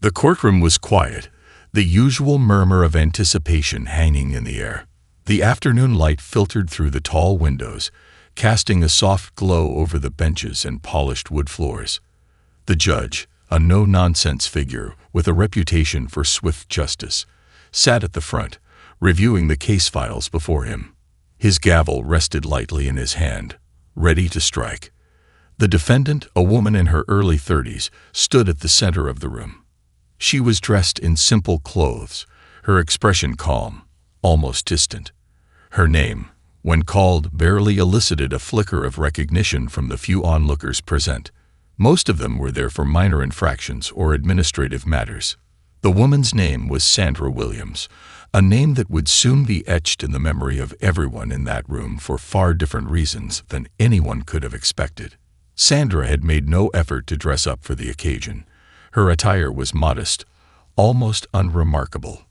The courtroom was quiet, the usual murmur of anticipation hanging in the air. The afternoon light filtered through the tall windows, casting a soft glow over the benches and polished wood floors. The judge, a no-nonsense figure with a reputation for swift justice, sat at the front, reviewing the case files before him. His gavel rested lightly in his hand, ready to strike. The defendant, a woman in her early 30s, stood at the center of the room. She was dressed in simple clothes, her expression calm, almost distant. Her name, when called, barely elicited a flicker of recognition from the few onlookers present. Most of them were there for minor infractions or administrative matters. The woman's name was Sandra Williams, a name that would soon be etched in the memory of everyone in that room for far different reasons than anyone could have expected. Sandra had made no effort to dress up for the occasion. Her attire was modest, almost unremarkable.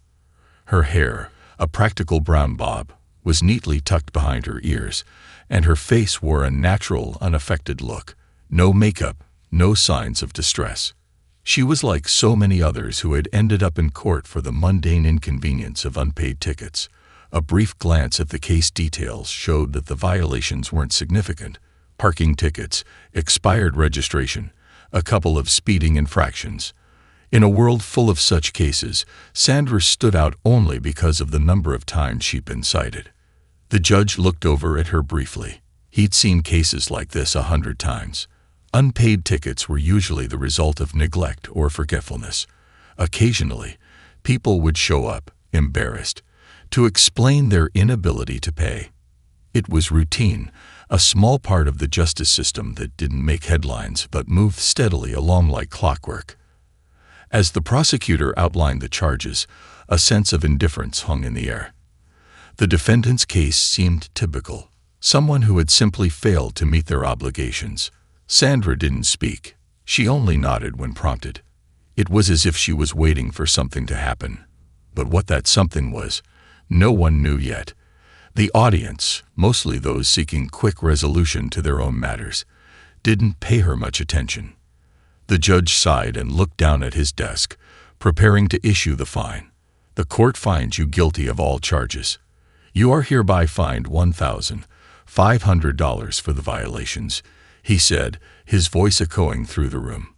Her hair, a practical brown bob, was neatly tucked behind her ears, and her face wore a natural, unaffected look. No makeup, no signs of distress. She was like so many others who had ended up in court for the mundane inconvenience of unpaid tickets. A brief glance at the case details showed that the violations weren't significant. Parking tickets, expired registration, a couple of speeding infractions. In a world full of such cases, Sandra stood out only because of the number of times she'd been cited. The judge looked over at her briefly. He'd seen cases like this 100 times. Unpaid tickets were usually the result of neglect or forgetfulness. Occasionally, people would show up, embarrassed, to explain their inability to pay. It was routine, a small part of the justice system that didn't make headlines but moved steadily along like clockwork. As the prosecutor outlined the charges, a sense of indifference hung in the air. The defendant's case seemed typical, someone who had simply failed to meet their obligations. Sandra didn't speak. She only nodded when prompted. It was as if she was waiting for something to happen. But what that something was, no one knew yet. The audience, mostly those seeking quick resolution to their own matters, didn't pay her much attention. The judge sighed and looked down at his desk, preparing to issue the fine. The court finds you guilty of all charges. You are hereby fined $1,500 for the violations, he said, his voice echoing through the room.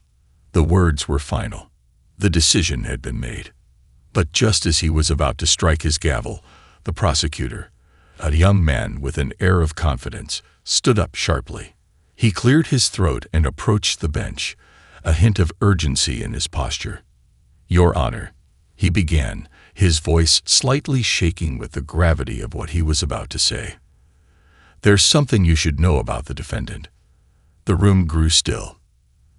The words were final. The decision had been made. But just as he was about to strike his gavel, the prosecutor, a young man with an air of confidence, stood up sharply. He cleared his throat and approached the bench, a hint of urgency in his posture. "Your Honor," he began, his voice slightly shaking with the gravity of what he was about to say. "There's something you should know about the defendant." The room grew still.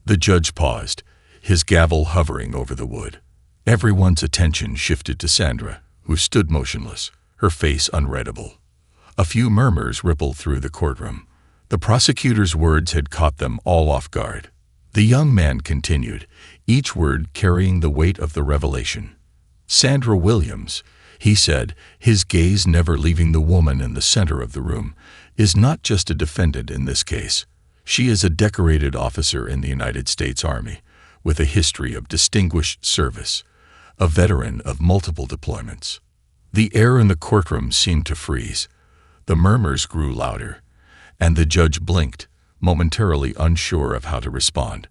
The judge paused, his gavel hovering over the wood. Everyone's attention shifted to Sandra, who stood motionless, her face unreadable. A few murmurs rippled through the courtroom. The prosecutor's words had caught them all off guard. The young man continued, each word carrying the weight of the revelation. "Sandra Williams," he said, his gaze never leaving the woman in the center of the room, "is not just a defendant in this case. She is a decorated officer in the United States Army, with a history of distinguished service, a veteran of multiple deployments." The air in the courtroom seemed to freeze. The murmurs grew louder, and the judge blinked, momentarily unsure of how to respond.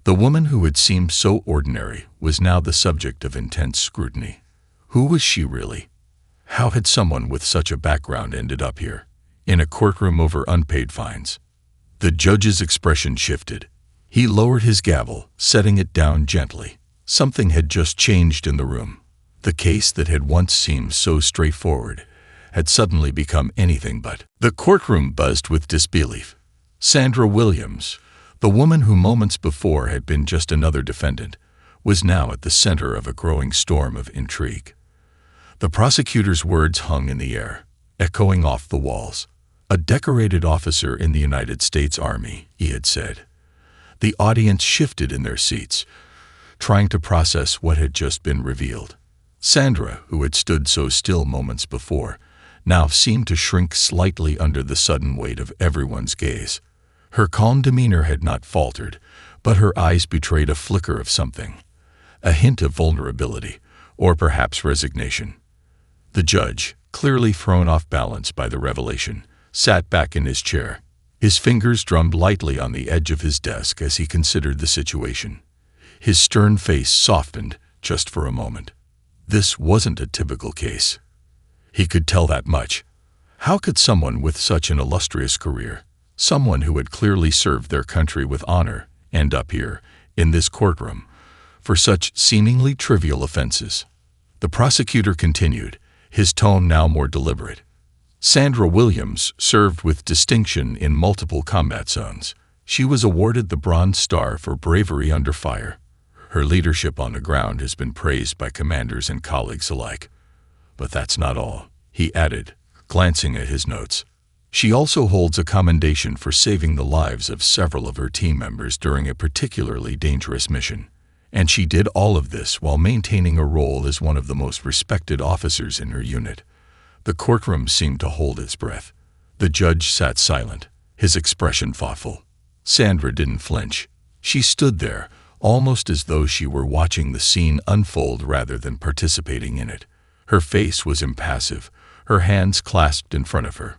The woman who had seemed so ordinary was now the subject of intense scrutiny. Who was she really? How had someone with such a background ended up here, in a courtroom over unpaid fines? The judge's expression shifted. He lowered his gavel, setting it down gently. Something had just changed in the room. The case that had once seemed so straightforward had suddenly become anything but. The courtroom buzzed with disbelief. Sandra Williams, the woman who moments before had been just another defendant, was now at the center of a growing storm of intrigue. The prosecutor's words hung in the air, echoing off the walls. "A decorated officer in the United States Army," he had said. The audience shifted in their seats, trying to process what had just been revealed. Sandra, who had stood so still moments before, now seemed to shrink slightly under the sudden weight of everyone's gaze. Her calm demeanor had not faltered, but her eyes betrayed a flicker of something. a hint of vulnerability, or perhaps resignation. The judge, clearly thrown off balance by the revelation, sat back in his chair. His fingers drummed lightly on the edge of his desk as he considered the situation. His stern face softened just for a moment. This wasn't a typical case. He could tell that much. How could someone with such an illustrious career, someone who had clearly served their country with honor, end up here, in this courtroom, for such seemingly trivial offenses? The prosecutor continued, his tone now more deliberate. Sandra Williams served with distinction in multiple combat zones. She was awarded the Bronze Star for bravery under fire. Her leadership on the ground has been praised by commanders and colleagues alike. But that's not all, he added, glancing at his notes. She also holds a commendation for saving the lives of several of her team members during a particularly dangerous mission. And she did all of this while maintaining a role as one of the most respected officers in her unit. The courtroom seemed to hold its breath. The judge sat silent, his expression thoughtful. Sandra didn't flinch. She stood there, almost as though she were watching the scene unfold rather than participating in it. Her face was impassive, her hands clasped in front of her.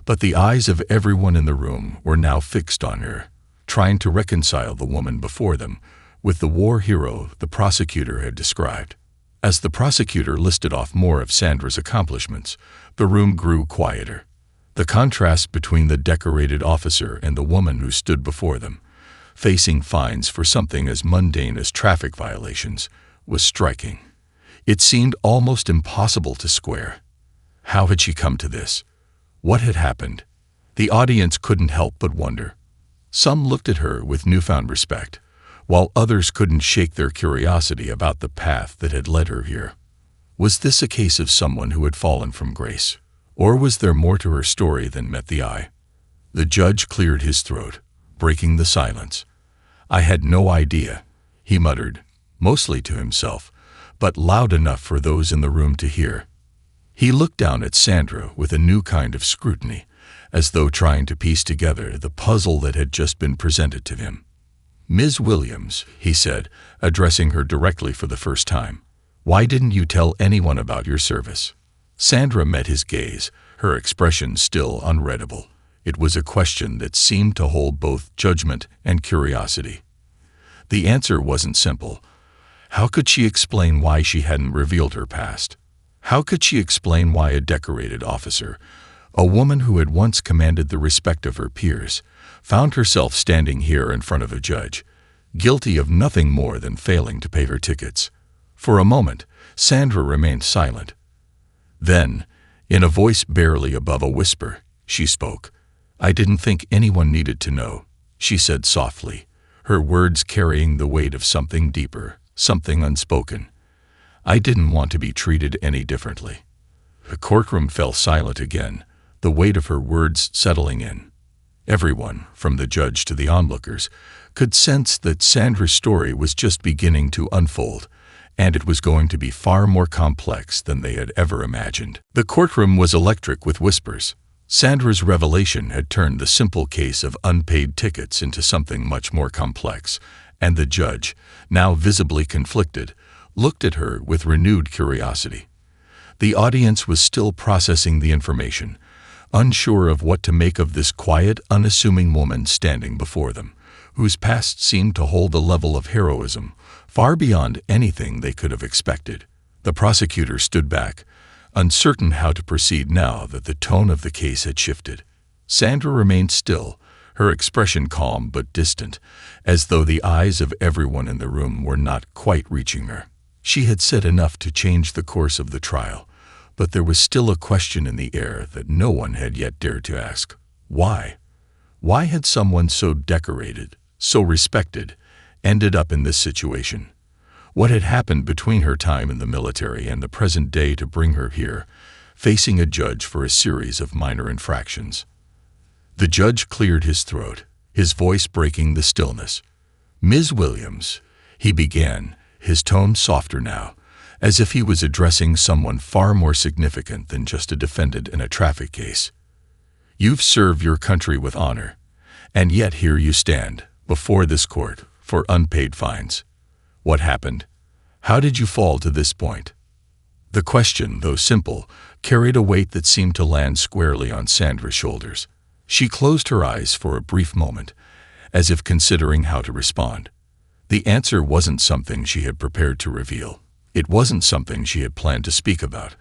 But the eyes of everyone in the room were now fixed on her, trying to reconcile the woman before them with the war hero the prosecutor had described. As the prosecutor listed off more of Sandra's accomplishments, the room grew quieter. The contrast between the decorated officer and the woman who stood before them, facing fines for something as mundane as traffic violations, was striking. It seemed almost impossible to square. How had she come to this? What had happened? The audience couldn't help but wonder. Some looked at her with newfound respect, while others couldn't shake their curiosity about the path that had led her here. Was this a case of someone who had fallen from grace, or was there more to her story than met the eye? The judge cleared his throat, breaking the silence. "I had no idea," he muttered, mostly to himself, but loud enough for those in the room to hear. He looked down at Sandra with a new kind of scrutiny, as though trying to piece together the puzzle that had just been presented to him. "Ms. Williams," he said, addressing her directly for the first time, "why didn't you tell anyone about your service?" Sandra met his gaze, her expression still unreadable. It was a question that seemed to hold both judgment and curiosity. The answer wasn't simple. How could she explain why she hadn't revealed her past? How could she explain why a decorated officer, a woman who had once commanded the respect of her peers, found herself standing here in front of a judge, guilty of nothing more than failing to pay her tickets? For a moment, Sandra remained silent. Then, in a voice barely above a whisper, she spoke. "I didn't think anyone needed to know," she said softly, her words carrying the weight of something deeper, something unspoken. "I didn't want to be treated any differently." The courtroom fell silent again, the weight of her words settling in. Everyone, from the judge to the onlookers, could sense that Sandra's story was just beginning to unfold, and it was going to be far more complex than they had ever imagined. The courtroom was electric with whispers. Sandra's revelation had turned the simple case of unpaid tickets into something much more complex, and the judge, now visibly conflicted, looked at her with renewed curiosity. The audience was still processing the information, unsure of what to make of this quiet, unassuming woman standing before them, whose past seemed to hold a level of heroism far beyond anything they could have expected. The prosecutor stood back, uncertain how to proceed now that the tone of the case had shifted. Sandra remained still, her expression calm but distant, as though the eyes of everyone in the room were not quite reaching her. She had said enough to change the course of the trial, but there was still a question in the air that no one had yet dared to ask. Why? Why had someone so decorated, so respected, ended up in this situation? What had happened between her time in the military and the present day to bring her here, facing a judge for a series of minor infractions? The judge cleared his throat, his voice breaking the stillness. "Ms. Williams," he began, his tone softer now, as if he was addressing someone far more significant than just a defendant in a traffic case. "You've served your country with honor, and yet here you stand, before this court, for unpaid fines. What happened? How did you fall to this point? The question, though simple, carried a weight that seemed to land squarely on Sandra's shoulders. She closed her eyes for a brief moment, as if considering how to respond. The answer wasn't something she had prepared to reveal. It wasn't something she had planned to speak about,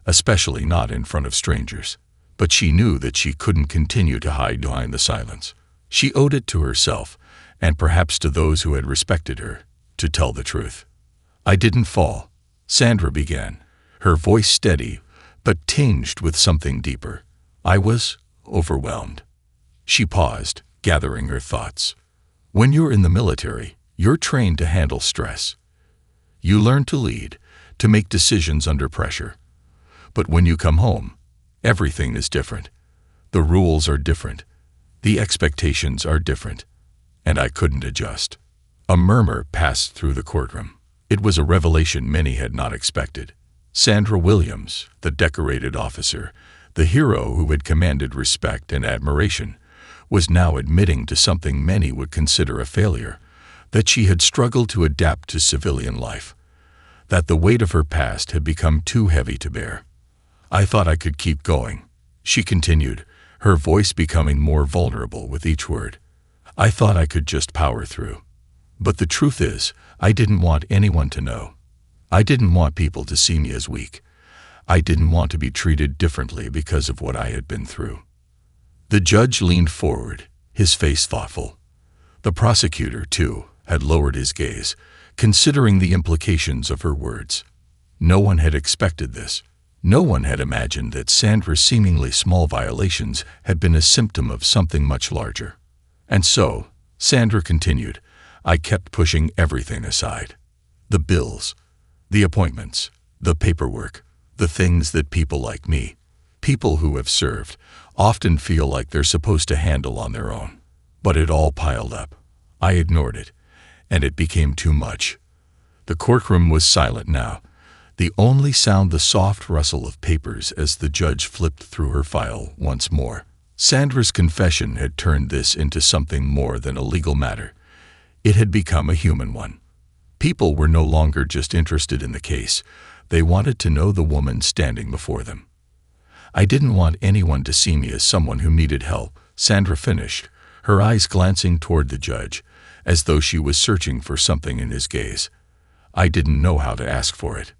especially not in front of strangers. But she knew that she couldn't continue to hide behind the silence. She owed it to herself, and perhaps to those who had respected her, to tell the truth. "I didn't fall," Sandra began, her voice steady, but tinged with something deeper. "I was overwhelmed." She paused, gathering her thoughts. When you're in the military, you're trained to handle stress. You learn to lead, to make decisions under pressure. But when you come home, everything is different. The rules are different. The expectations are different. And I couldn't adjust. A murmur passed through the courtroom. It was a revelation many had not expected. Sandra Williams, the decorated officer, the hero who had commanded respect and admiration, was now admitting to something many would consider a failure, that she had struggled to adapt to civilian life, that the weight of her past had become too heavy to bear. "I thought I could keep going," she continued, her voice becoming more vulnerable with each word. "I thought I could just power through. But the truth is, I didn't want anyone to know. I didn't want people to see me as weak. I didn't want to be treated differently because of what I had been through." The judge leaned forward, his face thoughtful. The prosecutor, too, had lowered his gaze, considering the implications of her words. No one had expected this. No one had imagined that Sandra's seemingly small violations had been a symptom of something much larger. "And so," Sandra continued, "I kept pushing everything aside. The bills, the appointments, the paperwork, the things that people like me, people who have served, often feel like they're supposed to handle on their own. But it all piled up. I ignored it, and it became too much." The courtroom was silent now, the only sound the soft rustle of papers as the judge flipped through her file once more. Sandra's confession had turned this into something more than a legal matter. It had become a human one. People were no longer just interested in the case. They wanted to know the woman standing before them. "I didn't want anyone to see me as someone who needed help," Sandra finished, her eyes glancing toward the judge, as though she was searching for something in his gaze. "I didn't know how to ask for it."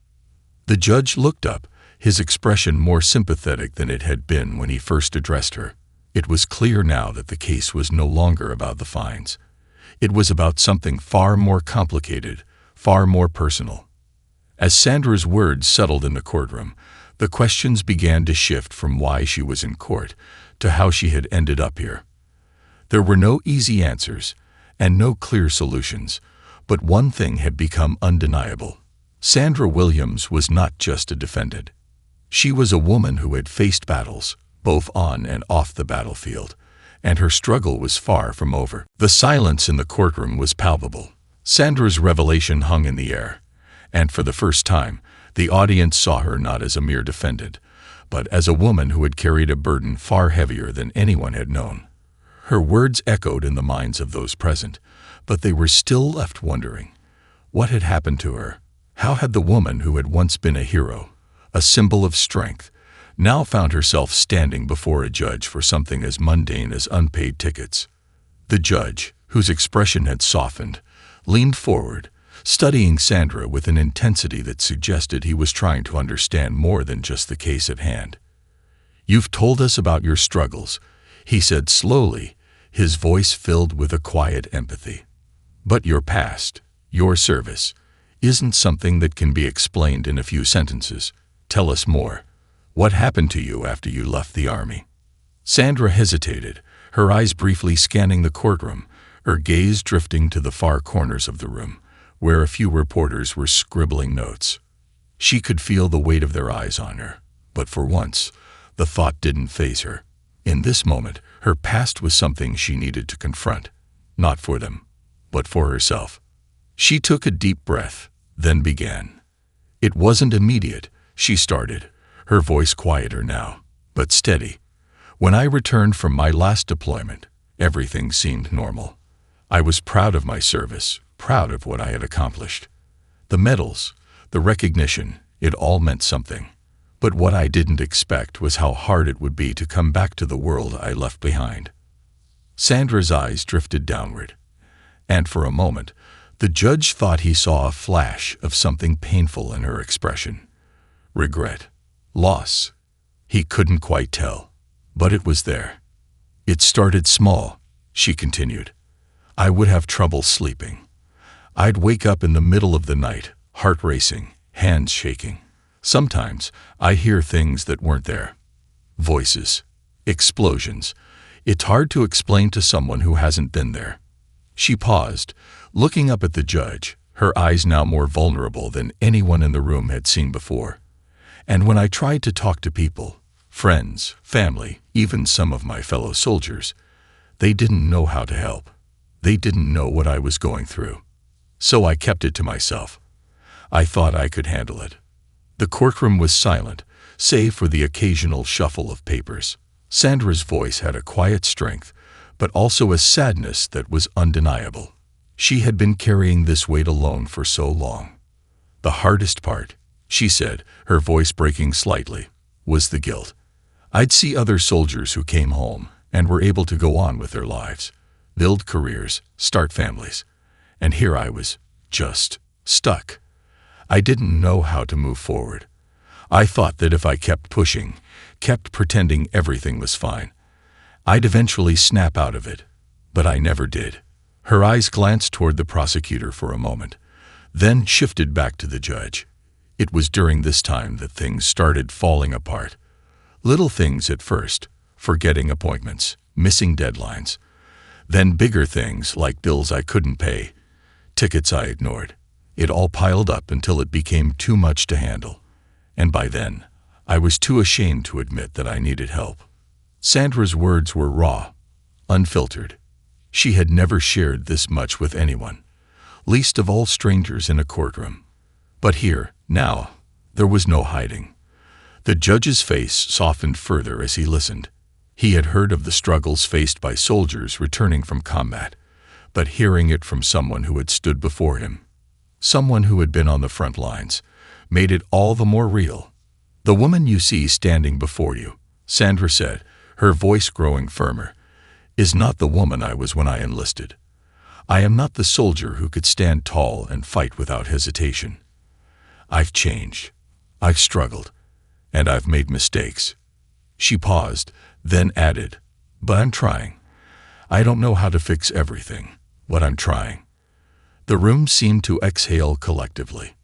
The judge looked up, his expression more sympathetic than it had been when he first addressed her. It was clear now that the case was no longer about the fines. It was about something far more complicated, far more personal. As Sandra's words settled in the courtroom, the questions began to shift from why she was in court to how she had ended up here. There were no easy answers and no clear solutions, but one thing had become undeniable. Sandra Williams was not just a defendant. She was a woman who had faced battles, both on and off the battlefield, and her struggle was far from over. The silence in the courtroom was palpable. Sandra's revelation hung in the air, and for the first time, the audience saw her not as a mere defendant, but as a woman who had carried a burden far heavier than anyone had known. Her words echoed in the minds of those present, but they were still left wondering. What had happened to her? How had the woman who had once been a hero, a symbol of strength, now found herself standing before a judge for something as mundane as unpaid tickets? The judge, whose expression had softened, leaned forward, studying Sandra with an intensity that suggested he was trying to understand more than just the case at hand. "You've told us about your struggles," he said slowly, his voice filled with a quiet empathy. "But your past, your service, isn't something that can be explained in a few sentences. Tell us more. What happened to you after you left the army?" Sandra hesitated, her eyes briefly scanning the courtroom, her gaze drifting to the far corners of the room, where a few reporters were scribbling notes. She could feel the weight of their eyes on her, but for once, the thought didn't faze her. In this moment, her past was something she needed to confront, not for them, but for herself. She took a deep breath, then began. "It wasn't immediate," she started, her voice quieter now, but steady. "When I returned from my last deployment, everything seemed normal. I was proud of my service, proud of what I had accomplished. The medals, the recognition, it all meant something. But what I didn't expect was how hard it would be to come back to the world I left behind. Sandra's eyes drifted downward, and for a moment, the judge thought he saw a flash of something painful in her expression. Regret. Loss. He couldn't quite tell, but it was there. It started small, she continued. I would have trouble sleeping. I'd wake up in the middle of the night, heart racing, hands shaking. Sometimes I hear things that weren't there. Voices. Explosions. It's hard to explain to someone who hasn't been there. She paused, looking up at the judge, her eyes now more vulnerable than anyone in the room had seen before. And when I tried to talk to people, friends, family, even some of my fellow soldiers, they didn't know how to help. They didn't know what I was going through. So I kept it to myself. I thought I could handle it. The courtroom was silent, save for the occasional shuffle of papers. Sandra's voice had a quiet strength, but also a sadness that was undeniable. She had been carrying this weight alone for so long. The hardest part, she said, her voice breaking slightly, was the guilt. I'd see other soldiers who came home and were able to go on with their lives, build careers, start families. And here I was, just stuck. I didn't know how to move forward. I thought that if I kept pushing, kept pretending everything was fine, I'd eventually snap out of it. But I never did. Her eyes glanced toward the prosecutor for a moment, then shifted back to the judge. It was during this time that things started falling apart. Little things at first, forgetting appointments, missing deadlines. Then bigger things like bills I couldn't pay, tickets I ignored. It all piled up until it became too much to handle. And by then, I was too ashamed to admit that I needed help. Sandra's words were raw, unfiltered. She had never shared this much with anyone, least of all strangers in a courtroom. But here, now, there was no hiding. The judge's face softened further as he listened. He had heard of the struggles faced by soldiers returning from combat, but hearing it from someone who had stood before him, someone who had been on the front lines, made it all the more real. The woman you see standing before you, Sandra said, her voice growing firmer, is not the woman I was when I enlisted. I am not the soldier who could stand tall and fight without hesitation. I've changed. I've struggled. And I've made mistakes. She paused, then added, but I'm trying. I don't know how to fix everything, but I'm trying. The room seemed to exhale collectively.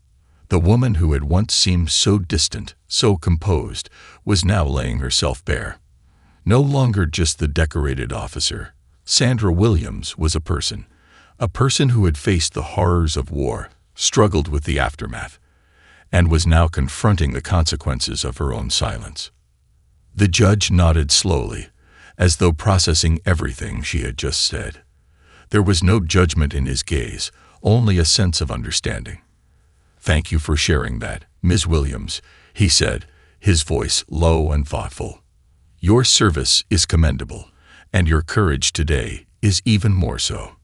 The woman who had once seemed so distant, so composed, was now laying herself bare. No longer just the decorated officer, Sandra Williams was a person who had faced the horrors of war, struggled with the aftermath, and was now confronting the consequences of her own silence. The judge nodded slowly, as though processing everything she had just said. There was no judgment in his gaze, only a sense of understanding. "Thank you for sharing that, Ms. Williams," he said, his voice low and thoughtful. "Your service is commendable, and your courage today is even more so."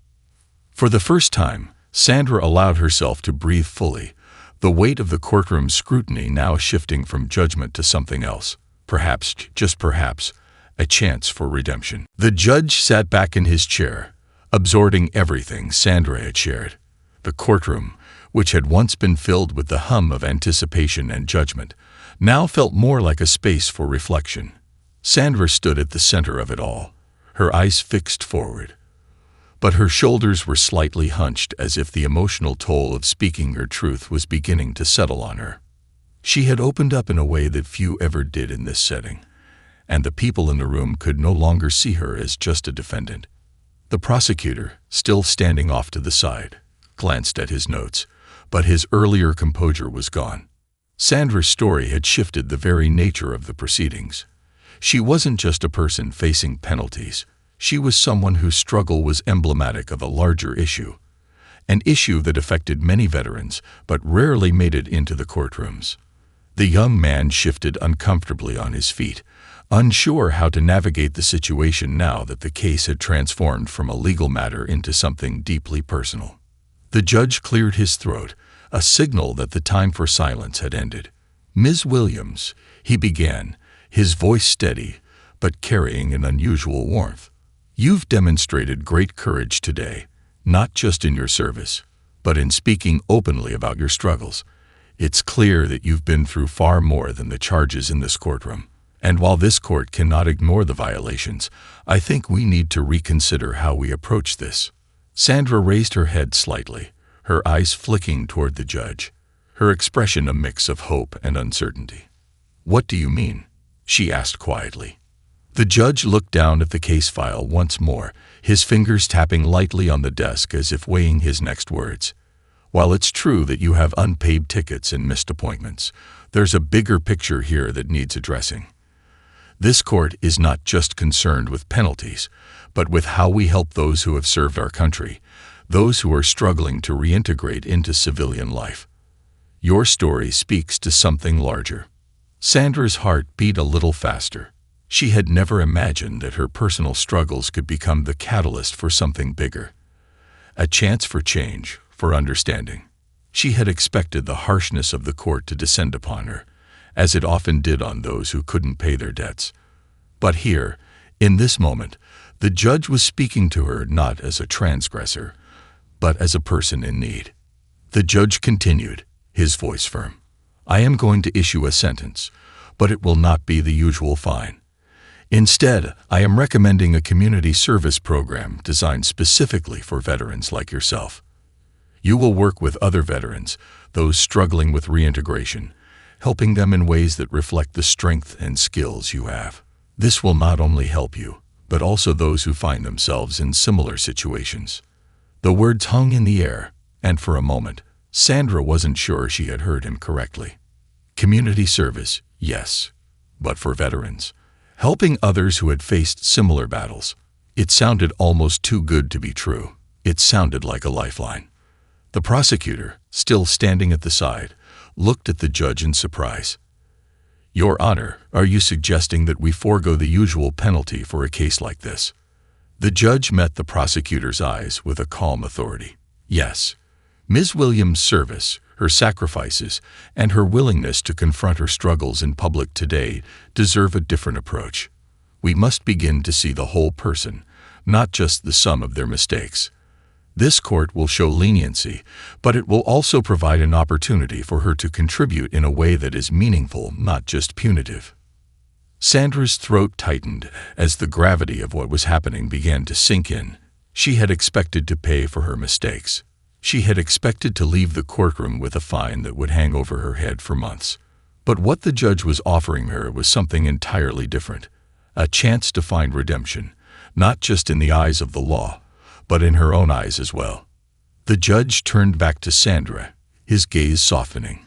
For the first time, Sandra allowed herself to breathe fully, the weight of the courtroom's scrutiny now shifting from judgment to something else, perhaps, just perhaps, a chance for redemption. The judge sat back in his chair, absorbing everything Sandra had shared. The courtroom, which had once been filled with the hum of anticipation and judgment, now felt more like a space for reflection. Sandra stood at the center of it all, her eyes fixed forward. But her shoulders were slightly hunched as if the emotional toll of speaking her truth was beginning to settle on her. She had opened up in a way that few ever did in this setting, and the people in the room could no longer see her as just a defendant. The prosecutor, still standing off to the side, glanced at his notes, but his earlier composure was gone. Sandra's story had shifted the very nature of the proceedings. She wasn't just a person facing penalties. She was someone whose struggle was emblematic of a larger issue, an issue that affected many veterans but rarely made it into the courtrooms. The young man shifted uncomfortably on his feet, unsure how to navigate the situation now that the case had transformed from a legal matter into something deeply personal. The judge cleared his throat, a signal that the time for silence had ended. "Ms. Williams," he began, his voice steady, but carrying an unusual warmth. "You've demonstrated great courage today, not just in your service, but in speaking openly about your struggles. It's clear that you've been through far more than the charges in this courtroom. And while this court cannot ignore the violations, I think we need to reconsider how we approach this." Sandra raised her head slightly, her eyes flicking toward the judge, her expression a mix of hope and uncertainty. "What do you mean?" she asked quietly. The judge looked down at the case file once more, his fingers tapping lightly on the desk as if weighing his next words. "While it's true that you have unpaid tickets and missed appointments, there's a bigger picture here that needs addressing. This court is not just concerned with penalties, but with how we help those who have served our country, those who are struggling to reintegrate into civilian life. Your story speaks to something larger." Sandra's heart beat a little faster. She had never imagined that her personal struggles could become the catalyst for something bigger. A chance for change, for understanding. She had expected the harshness of the court to descend upon her, as it often did on those who couldn't pay their debts. But here, in this moment, the judge was speaking to her not as a transgressor, but as a person in need. The judge continued, his voice firm. "I am going to issue a sentence, but it will not be the usual fine. Instead, I am recommending a community service program designed specifically for veterans like yourself. You will work with other veterans, those struggling with reintegration, helping them in ways that reflect the strength and skills you have. This will not only help you, but also those who find themselves in similar situations." The words hung in the air, and for a moment, Sandra wasn't sure she had heard him correctly. Community service, yes, but for veterans. Helping others who had faced similar battles. It sounded almost too good to be true. It sounded like a lifeline. The prosecutor, still standing at the side, looked at the judge in surprise. "Your Honor, are you suggesting that we forego the usual penalty for a case like this?" The judge met the prosecutor's eyes with a calm authority. "Yes. Ms. Williams' service, her sacrifices, and her willingness to confront her struggles in public today deserve a different approach. We must begin to see the whole person, not just the sum of their mistakes. This court will show leniency, but it will also provide an opportunity for her to contribute in a way that is meaningful, not just punitive." Sandra's throat tightened as the gravity of what was happening began to sink in. She had expected to pay for her mistakes. She had expected to leave the courtroom with a fine that would hang over her head for months. But what the judge was offering her was something entirely different. A chance to find redemption, not just in the eyes of the law, but in her own eyes as well. The judge turned back to Sandra, his gaze softening.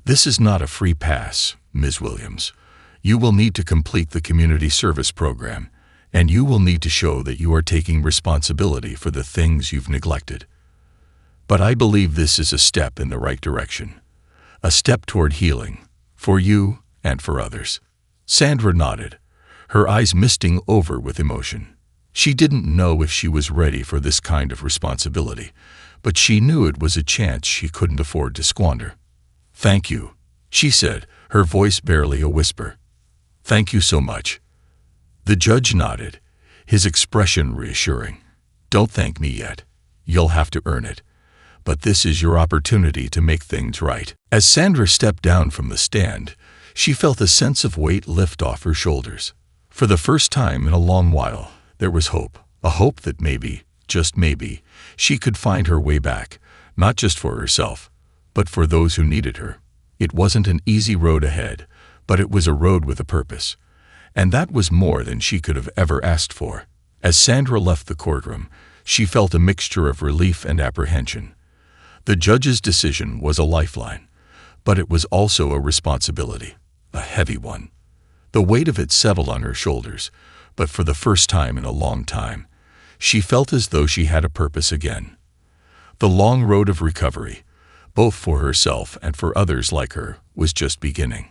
"This is not a free pass, Ms. Williams. You will need to complete the community service program, and you will need to show that you are taking responsibility for the things you've neglected. But I believe this is a step in the right direction, a step toward healing, for you and for others." Sandra nodded, her eyes misting over with emotion. She didn't know if she was ready for this kind of responsibility, but she knew it was a chance she couldn't afford to squander. "Thank you," she said, her voice barely a whisper. "Thank you so much." The judge nodded, his expression reassuring. "Don't thank me yet. You'll have to earn it. But this is your opportunity to make things right." As Sandra stepped down from the stand, she felt a sense of weight lift off her shoulders. For the first time in a long while, there was hope, a hope that maybe, just maybe, she could find her way back, not just for herself, but for those who needed her. It wasn't an easy road ahead, but it was a road with a purpose. And that was more than she could have ever asked for. As Sandra left the courtroom, she felt a mixture of relief and apprehension. The judge's decision was a lifeline, but it was also a responsibility, a heavy one. The weight of it settled on her shoulders, but for the first time in a long time, she felt as though she had a purpose again. The long road of recovery, both for herself and for others like her, was just beginning.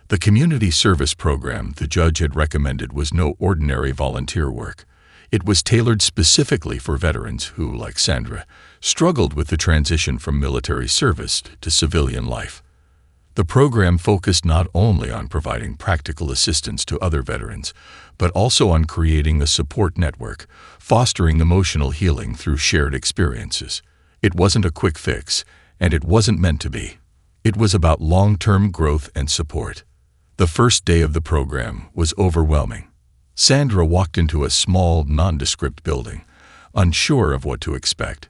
The community service program the judge had recommended was no ordinary volunteer work. It was tailored specifically for veterans who, like Sandra, struggled with the transition from military service to civilian life. The program focused not only on providing practical assistance to other veterans, but also on creating a support network, fostering emotional healing through shared experiences. It wasn't a quick fix, and it wasn't meant to be. It was about long-term growth and support. The first day of the program was overwhelming. Sandra walked into a small, nondescript building, unsure of what to expect.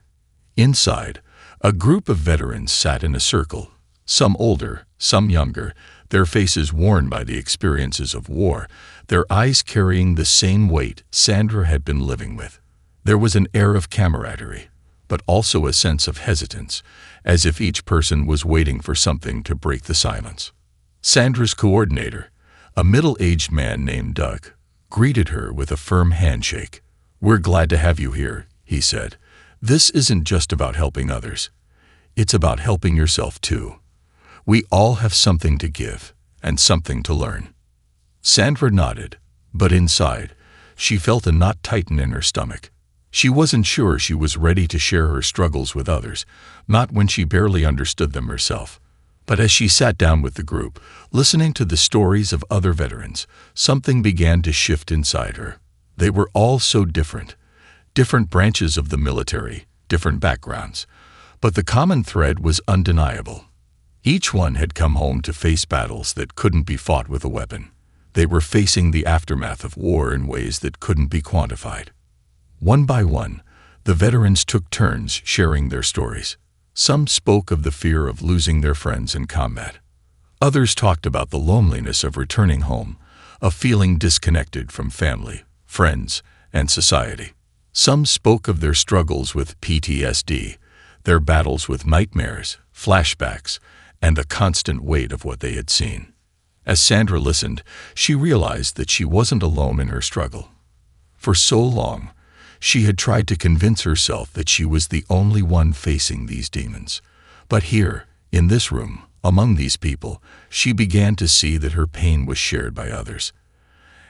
Inside, a group of veterans sat in a circle, some older, some younger, their faces worn by the experiences of war, their eyes carrying the same weight Sandra had been living with. There was an air of camaraderie, but also a sense of hesitance, as if each person was waiting for something to break the silence. Sandra's coordinator, a middle-aged man named Doug, greeted her with a firm handshake. "We're glad to have you here," he said. "This isn't just about helping others. It's about helping yourself too. We all have something to give and something to learn." Sandra nodded, but inside, she felt a knot tighten in her stomach. She wasn't sure she was ready to share her struggles with others, not when she barely understood them herself. But as she sat down with the group, listening to the stories of other veterans, something began to shift inside her. They were all so different. Different branches of the military, different backgrounds. But the common thread was undeniable. Each one had come home to face battles that couldn't be fought with a weapon. They were facing the aftermath of war in ways that couldn't be quantified. One by one, the veterans took turns sharing their stories. Some spoke of the fear of losing their friends in combat. Others talked about the loneliness of returning home, of feeling disconnected from family, friends, and society. Some spoke of their struggles with PTSD, their battles with nightmares, flashbacks, and the constant weight of what they had seen. As Sandra listened, she realized that she wasn't alone in her struggle. For so long, she had tried to convince herself that she was the only one facing these demons. But here, in this room, among these people, she began to see that her pain was shared by others.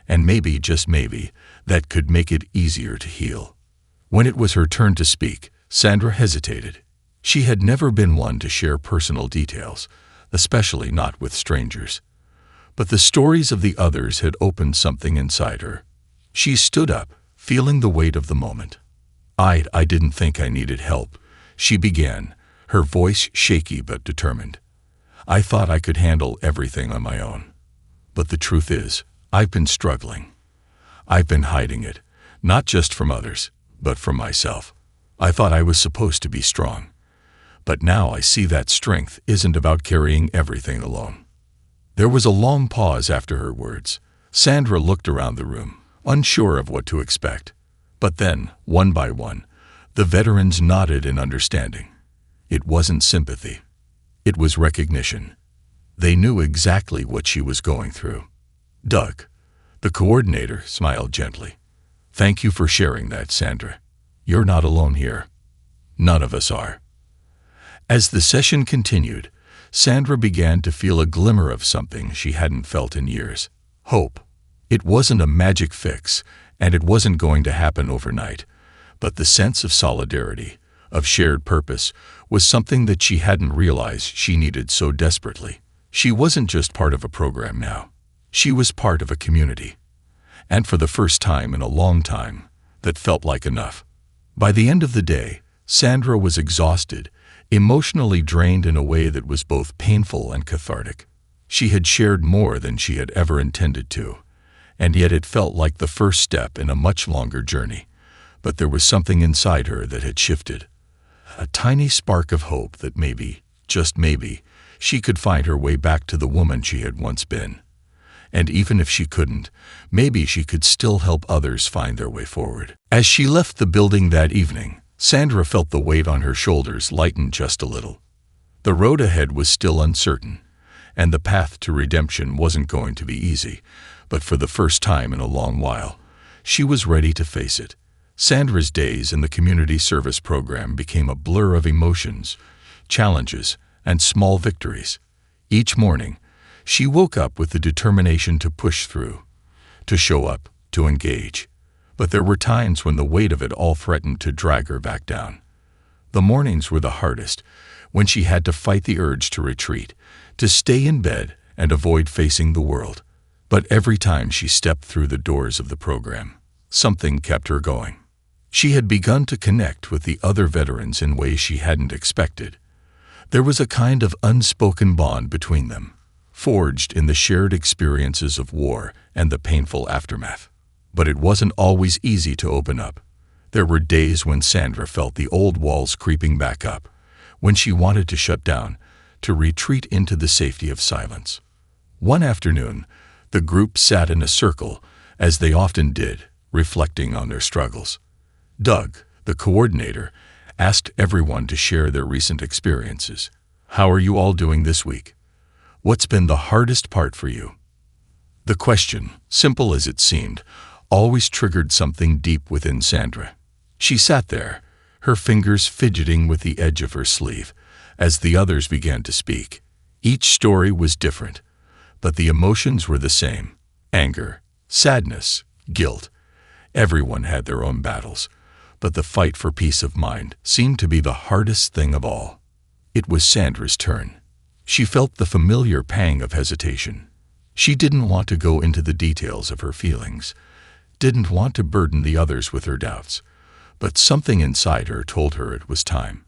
And maybe, just maybe, that could make it easier to heal. When it was her turn to speak, Sandra hesitated. She had never been one to share personal details, especially not with strangers. But the stories of the others had opened something inside her. She stood up, feeling the weight of the moment. I didn't think I needed help," she began, her voice shaky but determined. "I thought I could handle everything on my own. But the truth is, I've been struggling. I've been hiding it, not just from others, but from myself. I thought I was supposed to be strong. But now I see that strength isn't about carrying everything alone." There was a long pause after her words. Sandra looked around the room, unsure of what to expect. But then, one by one, the veterans nodded in understanding. It wasn't sympathy. It was recognition. They knew exactly what she was going through. Doug, the coordinator, smiled gently. "Thank you for sharing that, Sandra. You're not alone here. None of us are." As the session continued, Sandra began to feel a glimmer of something she hadn't felt in years. Hope. It wasn't a magic fix, and it wasn't going to happen overnight, but the sense of solidarity, of shared purpose, was something that she hadn't realized she needed so desperately. She wasn't just part of a program now. She was part of a community. And for the first time in a long time, that felt like enough. By the end of the day, Sandra was exhausted, emotionally drained in a way that was both painful and cathartic. She had shared more than she had ever intended to, and yet it felt like the first step in a much longer journey. But there was something inside her that had shifted. A tiny spark of hope that maybe, just maybe, she could find her way back to the woman she had once been. And even if she couldn't, maybe she could still help others find their way forward. As she left the building that evening, Sandra felt the weight on her shoulders lighten just a little. The road ahead was still uncertain, and the path to redemption wasn't going to be easy, but for the first time in a long while, she was ready to face it. Sandra's days in the community service program became a blur of emotions, challenges, and small victories. Each morning, she woke up with the determination to push through, to show up, to engage. But there were times when the weight of it all threatened to drag her back down. The mornings were the hardest, when she had to fight the urge to retreat, to stay in bed and avoid facing the world. But every time she stepped through the doors of the program, something kept her going. She had begun to connect with the other veterans in ways she hadn't expected. There was a kind of unspoken bond between them, forged in the shared experiences of war and the painful aftermath. But it wasn't always easy to open up. There were days when Sandra felt the old walls creeping back up, when she wanted to shut down, to retreat into the safety of silence. One afternoon, the group sat in a circle, as they often did, reflecting on their struggles. Doug, the coordinator, asked everyone to share their recent experiences. "How are you all doing this week? What's been the hardest part for you?" The question, simple as it seemed, always triggered something deep within Sandra. She sat there, her fingers fidgeting with the edge of her sleeve, as the others began to speak. Each story was different, but the emotions were the same: anger, sadness, guilt. Everyone had their own battles, but the fight for peace of mind seemed to be the hardest thing of all. It was Sandra's turn. She felt the familiar pang of hesitation. She didn't want to go into the details of her feelings, didn't want to burden the others with her doubts, but something inside her told her it was time.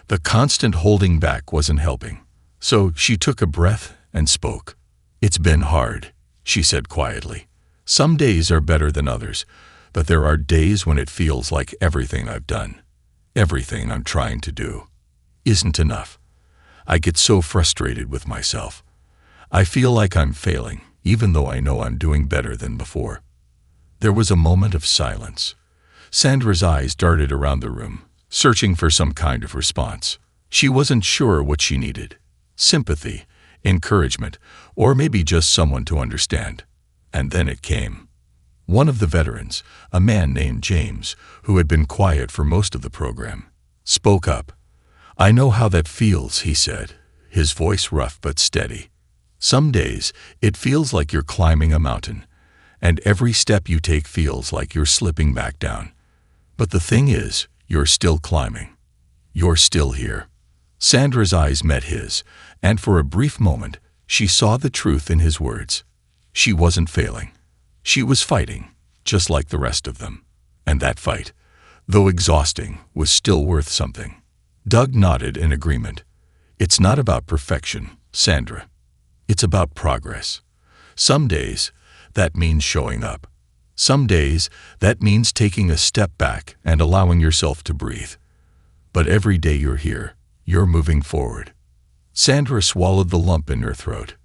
The constant holding back wasn't helping, so she took a breath and spoke. "It's been hard," she said quietly. "Some days are better than others, but there are days when it feels like everything I've done, everything I'm trying to do, isn't enough. I get so frustrated with myself. I feel like I'm failing, even though I know I'm doing better than before." There was a moment of silence. Sandra's eyes darted around the room, searching for some kind of response. She wasn't sure what she needed: sympathy, encouragement, or maybe just someone to understand. And then it came. One of the veterans, a man named James, who had been quiet for most of the program, spoke up. "I know how that feels," he said, his voice rough but steady. "Some days it feels like you're climbing a mountain, and every step you take feels like you're slipping back down. But the thing is, you're still climbing. You're still here." Sandra's eyes met his, and for a brief moment, she saw the truth in his words. She wasn't failing. She was fighting, just like the rest of them. And that fight, though exhausting, was still worth something. Doug nodded in agreement. "It's not about perfection, Sandra. It's about progress. Some days, that means showing up. Some days, that means taking a step back and allowing yourself to breathe. But every day you're here, you're moving forward." Sandra swallowed the lump in her throat.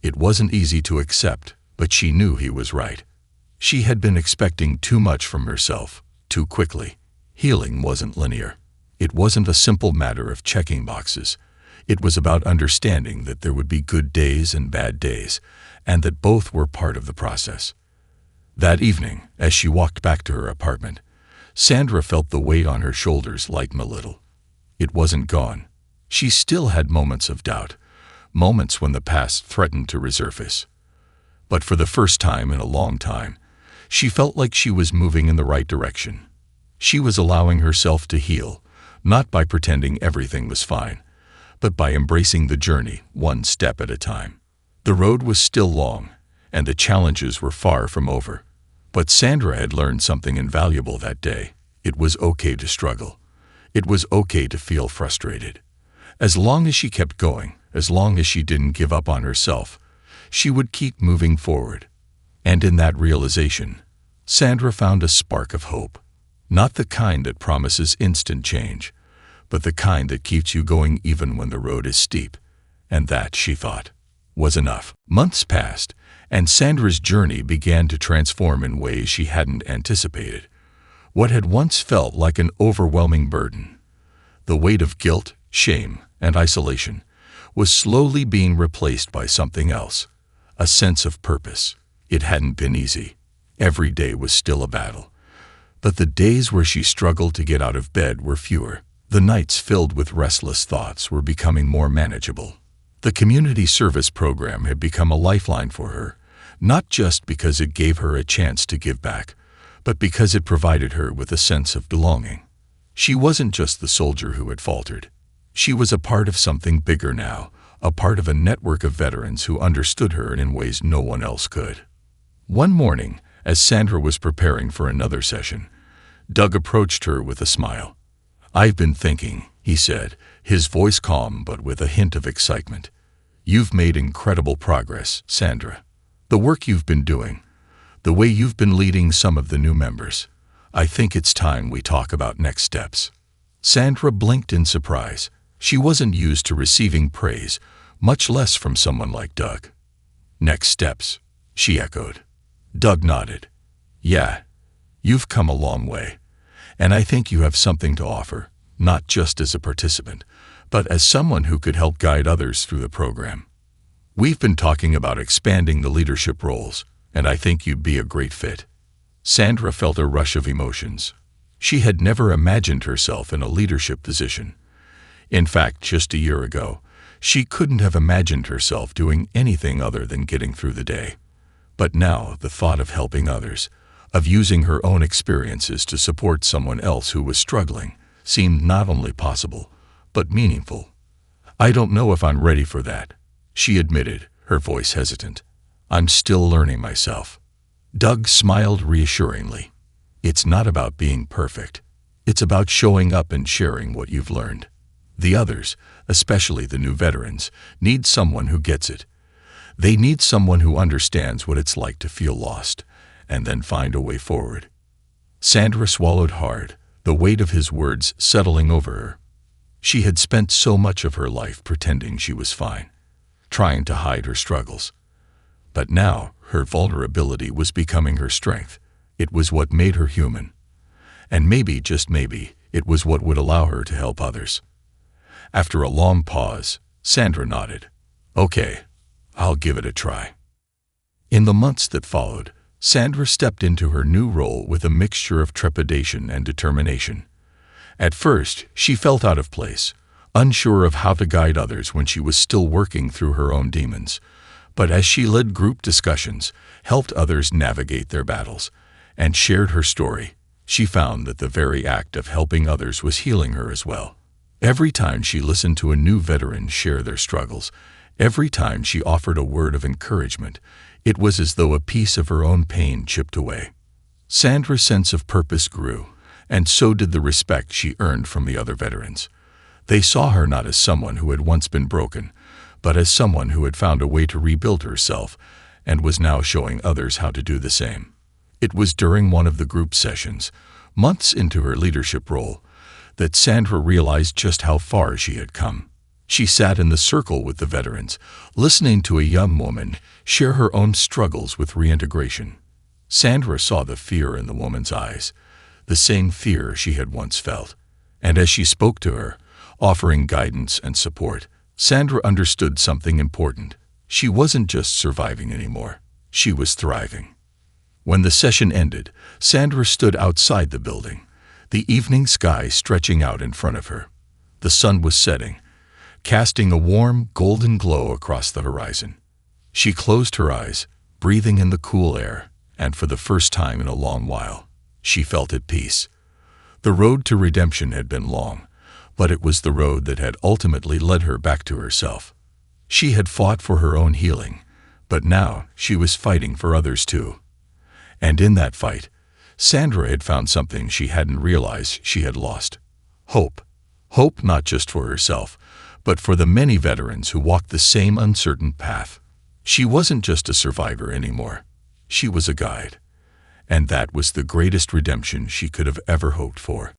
It wasn't easy to accept, but she knew he was right. She had been expecting too much from herself, too quickly. Healing wasn't linear. It wasn't a simple matter of checking boxes. It was about understanding that there would be good days and bad days, and that both were part of the process. That evening, as she walked back to her apartment, Sandra felt the weight on her shoulders lighten a little. It wasn't gone. She still had moments of doubt, moments when the past threatened to resurface. But for the first time in a long time, she felt like she was moving in the right direction. She was allowing herself to heal, not by pretending everything was fine, but by embracing the journey one step at a time. The road was still long, and the challenges were far from over. But Sandra had learned something invaluable that day. It was okay to struggle. It was okay to feel frustrated. As long as she kept going, as long as she didn't give up on herself, she would keep moving forward. And in that realization, Sandra found a spark of hope. Not the kind that promises instant change, but the kind that keeps you going even when the road is steep. And that, she thought, was enough. Months passed, and Sandra's journey began to transform in ways she hadn't anticipated. What had once felt like an overwhelming burden, the weight of guilt, shame, and isolation, was slowly being replaced by something else, a sense of purpose. It hadn't been easy. Every day was still a battle. But the days where she struggled to get out of bed were fewer. The nights filled with restless thoughts were becoming more manageable. The community service program had become a lifeline for her, not just because it gave her a chance to give back, but because it provided her with a sense of belonging. She wasn't just the soldier who had faltered. She was a part of something bigger now, a part of a network of veterans who understood her in ways no one else could. One morning, as Sandra was preparing for another session, Doug approached her with a smile. "I've been thinking," he said, his voice calm but with a hint of excitement. "You've made incredible progress, Sandra. The work you've been doing, the way you've been leading some of the new members. I think it's time we talk about next steps." Sandra blinked in surprise. She wasn't used to receiving praise, much less from someone like Doug. "Next steps," she echoed. Doug nodded. "Yeah, you've come a long way, and I think you have something to offer, not just as a participant, but as someone who could help guide others through the program. We've been talking about expanding the leadership roles, and I think you'd be a great fit." Sandra felt a rush of emotions. She had never imagined herself in a leadership position. In fact, just a year ago, she couldn't have imagined herself doing anything other than getting through the day. But now, the thought of helping others, of using her own experiences to support someone else who was struggling, seemed not only possible, but meaningful. "I don't know if I'm ready for that," she admitted, her voice hesitant. "I'm still learning myself." Doug smiled reassuringly. "It's not about being perfect. It's about showing up and sharing what you've learned. The others, especially the new veterans, need someone who gets it. They need someone who understands what it's like to feel lost, and then find a way forward." Sandra swallowed hard, the weight of his words settling over her. She had spent so much of her life pretending she was fine, trying to hide her struggles. But now, her vulnerability was becoming her strength. It was what made her human. And maybe, just maybe, it was what would allow her to help others. After a long pause, Sandra nodded. "Okay, I'll give it a try." In the months that followed, Sandra stepped into her new role with a mixture of trepidation and determination. At first, she felt out of place, unsure of how to guide others when she was still working through her own demons. But as she led group discussions, helped others navigate their battles, and shared her story, she found that the very act of helping others was healing her as well. Every time she listened to a new veteran share their struggles, every time she offered a word of encouragement, it was as though a piece of her own pain chipped away. Sandra's sense of purpose grew, and so did the respect she earned from the other veterans. They saw her not as someone who had once been broken, but as someone who had found a way to rebuild herself and was now showing others how to do the same. It was during one of the group sessions, months into her leadership role, that Sandra realized just how far she had come. She sat in the circle with the veterans, listening to a young woman share her own struggles with reintegration. Sandra saw the fear in the woman's eyes, the same fear she had once felt. And as she spoke to her, offering guidance and support, Sandra understood something important. She wasn't just surviving anymore. She was thriving. When the session ended, Sandra stood outside the building, the evening sky stretching out in front of her. The sun was setting, casting a warm, golden glow across the horizon. She closed her eyes, breathing in the cool air, and for the first time in a long while, she felt at peace. The road to redemption had been long, but it was the road that had ultimately led her back to herself. She had fought for her own healing, but now she was fighting for others too. And in that fight, Sandra had found something she hadn't realized she had lost. Hope. Hope not just for herself, but for the many veterans who walked the same uncertain path. She wasn't just a survivor anymore. She was a guide. And that was the greatest redemption she could have ever hoped for.